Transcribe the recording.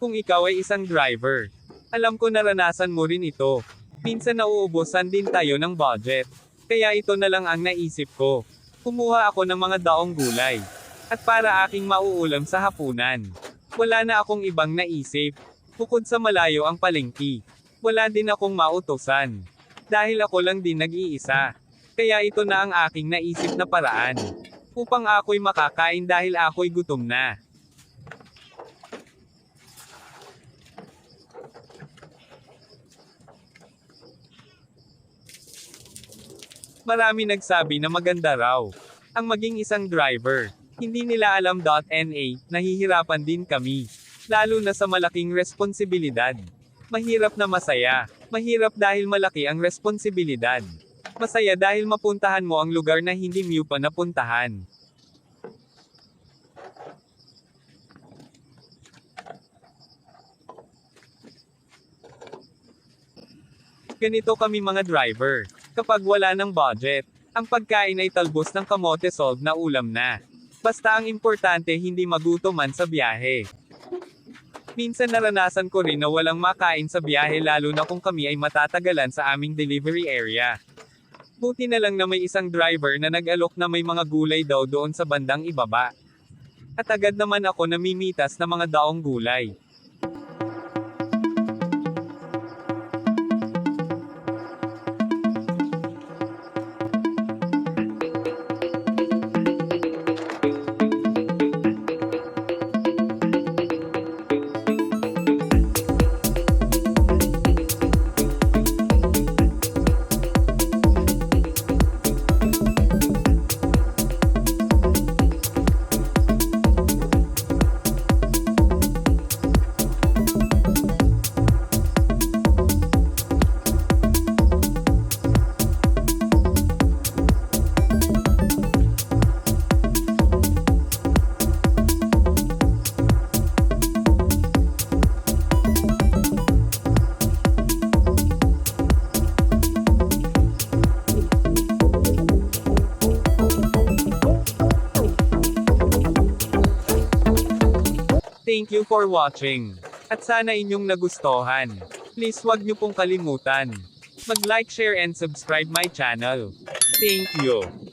Kung ikaw ay isang driver, alam ko naranasan mo rin ito. Minsan nauubusan din tayo ng budget. Kaya ito na lang ang naisip ko. Kumuha ako ng mga daong gulay. At para aking mauulam sa hapunan. Wala na akong ibang naisip. Bukod sa malayo ang palengke. Wala din akong mautusan. Dahil ako lang din nag-iisa. Kaya ito na ang aking naisip na paraan. Upang ako'y makakain dahil ako'y gutom na. Marami nagsabi na maganda raw ang maging isang driver. Hindi nila alam. Nahihirapan din kami. Lalo na sa malaking responsibilidad. Mahirap na masaya. Mahirap dahil malaki ang responsibilidad. Masaya dahil mapuntahan mo ang lugar na hindi mo pa napuntahan. Ganito kami mga driver. Kapag wala ng budget, ang pagkain ay talbos ng kamote solve na ulam na. Basta ang importante hindi magutoman sa biyahe. Minsan naranasan ko rin na walang makain sa biyahe lalo na kung kami ay matatagalan sa aming delivery area. Buti na lang na may isang driver na nag-alok na may mga gulay daw doon sa bandang ibaba. At agad naman ako namimitas na mga daong gulay. Thank you for watching. At sana inyong nagustuhan. Please wag niyo pong kalimutan. Mag-like, share and subscribe my channel. Thank you.